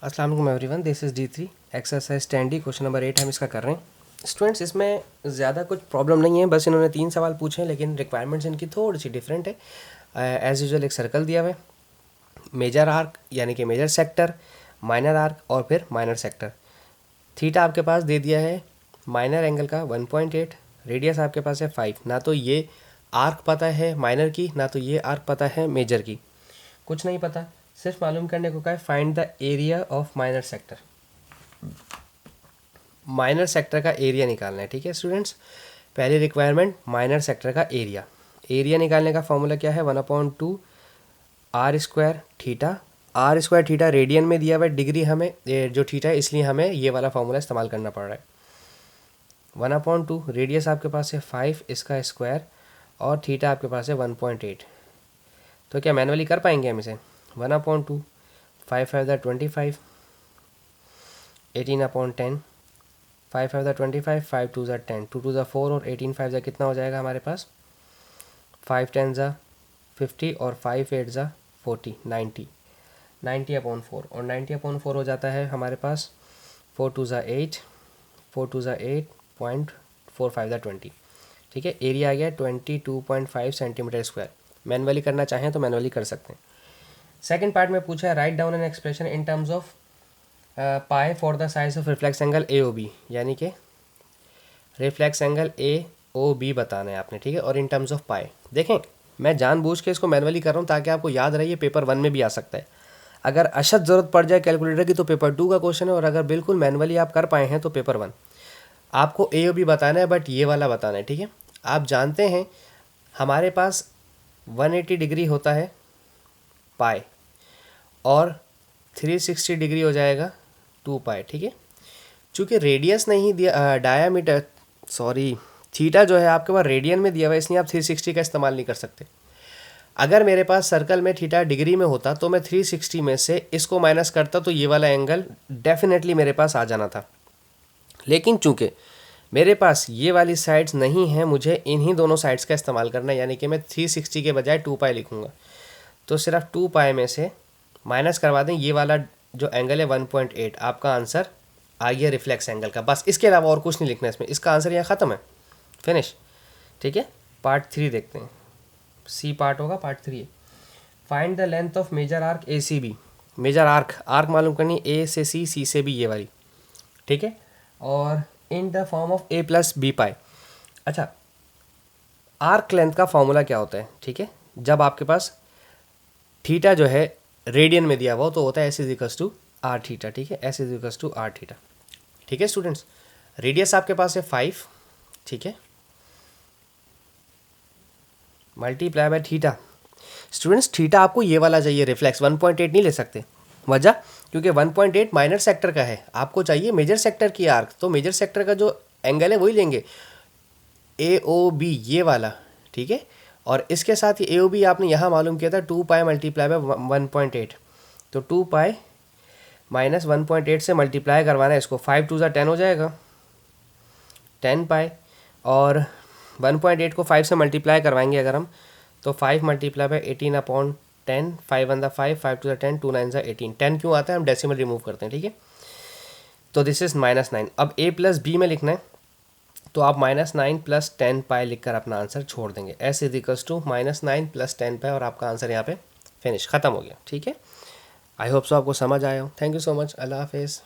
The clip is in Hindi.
अस्सलाम वालेकुम everyone, this is D3 exercise 10D question number 8 हम इसका कर रहे हैं। स्टूडेंट्स, इसमें ज़्यादा कुछ प्रॉब्लम नहीं है, बस इन्होंने 3 सवाल पूछे हैं, लेकिन रिक्वायरमेंट्स इनकी थोड़ी सी डिफरेंट है। एज़ यूजुअल एक सर्कल दिया हुआ है, मेजर आर्क यानी कि मेजर सेक्टर, माइनर आर्क और फिर माइनर सेक्टर। थीटा आपके पास दे दिया है माइनर एंगल का 1.8, रेडियस आपके पास है 5। ना तो ये आर्क पता है माइनर की, ना तो ये आर्क पता है मेजर की, कुछ नहीं पता। सिर्फ मालूम करने को कहा है find the area of minor sector. Minor sector का एरिया निकालना है, ठीक है स्टूडेंट्स। पहली रिक्वायरमेंट माइनर सेक्टर का एरिया। एरिया निकालने का फॉर्मूला क्या है, 1/2 R square theta. R square theta radian में दिया हुआ है, डिग्री हमें ये जो थीटा है इसलिए हमें ये वाला फॉर्मूला इस्तेमाल करना पड़ रहा है। 1/2 रेडियस आपके पास है 5, इसका स्क्वायर, और थीटा आपके पास है 1.8। तो क्या मैनुअली कर पाएंगे हम इसे? 1/2 5 5 25, 18/10, 5 5 25, 5 2 10, 2 2 4 और 18 5 कितना हो जाएगा हमारे पास? 5 10 50 और 5 8 40, 90, 90/4 और 90/4 हो जाता है हमारे पास 4 2 8, 4 2 8.45 20। ठीक है, एरिया आ गया 22.5 सेंटीमीटर स्क्वायर। मैनुअली करना चाहें तो मैनुअली कर सकते हैं। सेकंड पार्ट में पूछा है write down an expression in terms of pi for the size of reflex angle AOB, यानी कि रिफ्लेक्स एंगल AOB बताना है आपने, ठीक है, और इन टर्म्स ऑफ पाई। देखें, मैं जानबूझ के इसको मैनुअली कर रहा हूँ ताकि आपको याद रहे, पेपर 1 में भी आ सकता है। अगर अशद ज़रूरत पड़ जाए कैलकुलेटर की तो पेपर 2 का क्वेश्चन है, और अगर बिल्कुल मैनुअली आप कर पाए हैं तो पेपर 1। आपको AOB बताना है, बट ये वाला बताना है, ठीक है। आप जानते हैं हमारे पास 180 डिग्री होता है पाई, और 360 डिग्री हो जाएगा 2 पाई, ठीक है। चूँकि रेडियस नहीं दिया, डायामीटर सॉरी थीटा जो है आपके पास रेडियन में दिया हुआ है, इसलिए आप 360 का इस्तेमाल नहीं कर सकते। अगर मेरे पास सर्कल में थीटा डिग्री में होता तो मैं 360 में से इसको माइनस करता तो ये वाला एंगल डेफिनेटली मेरे पास आ जाना था। लेकिन चूँकि मेरे पास ये वाली साइड्स नहीं है, मुझे इन्हीं दोनों साइड्स का इस्तेमाल करना है, यानी कि मैं 360 के बजाय 2 पाई लिखूँगा। तो सिर्फ 2 पाई में से माइनस करवा दें, ये वाला जो एंगल है 1.8, आपका आंसर आ गया रिफ्लेक्स एंगल का। बस इसके अलावा और कुछ नहीं लिखना है इसमें, इसका आंसर यहाँ ख़त्म है, फिनिश। ठीक है, पार्ट 3 देखते हैं, सी पार्ट होगा, पार्ट 3 है। Find the length of major arc ACB। Major arc मालूम करनी, A से C, C से B, ये वाली, ठीक है, और in the form of A + B पाई। अच्छा, आर्क लेंथ का फॉर्मूला क्या होता है, ठीक है, जब आपके पास थीटा जो है रेडियन में दिया हुआ तो होता है S=R थीटा, ठीक है, S=R थीटा, ठीक है स्टूडेंट्स। रेडियस आपके पास है 5, ठीक है, multiply by theta. Students, theta आपको ये वाला चाहिए रिफ्लेक्स, 1.8 नहीं ले सकते। वजह, क्योंकि 1.8 माइनर सेक्टर का है, आपको चाहिए मेजर सेक्टर की आर्क, तो मेजर सेक्टर का जो एंगल है वही लेंगे, AOB ये वाला, ठीक है। और इसके साथ ही AOB आपने यहाँ मालूम किया था 2 पाई मल्टीप्लाई बाय 1.8, तो 2 पाई माइनस 1.8 से मल्टीप्लाई करवाना है इसको, 5 2 10 हो जाएगा, 10 पाई, और 1.8 को 5 से मल्टीप्लाई करवाएंगे अगर हम, तो 5 मल्टीप्लाई बाय 18/10, 5 1 5, 5 2 10, 2 9 18। 10 क्यों आता है, हम डेसिमल रिमूव करते हैं, ठीक है। तो दिस इज़ -9। अब A + B में लिखना है, तो आप -9 + 10 पाई लिखकर अपना आंसर छोड़ देंगे, S=- -9 + 10 पाई, और आपका आंसर यहाँ पे फिनिश, ख़त्म हो गया, ठीक है। आई होप सो आपको समझ आया हो। थैंक यू सो मच, अल्लाह हाफिज़।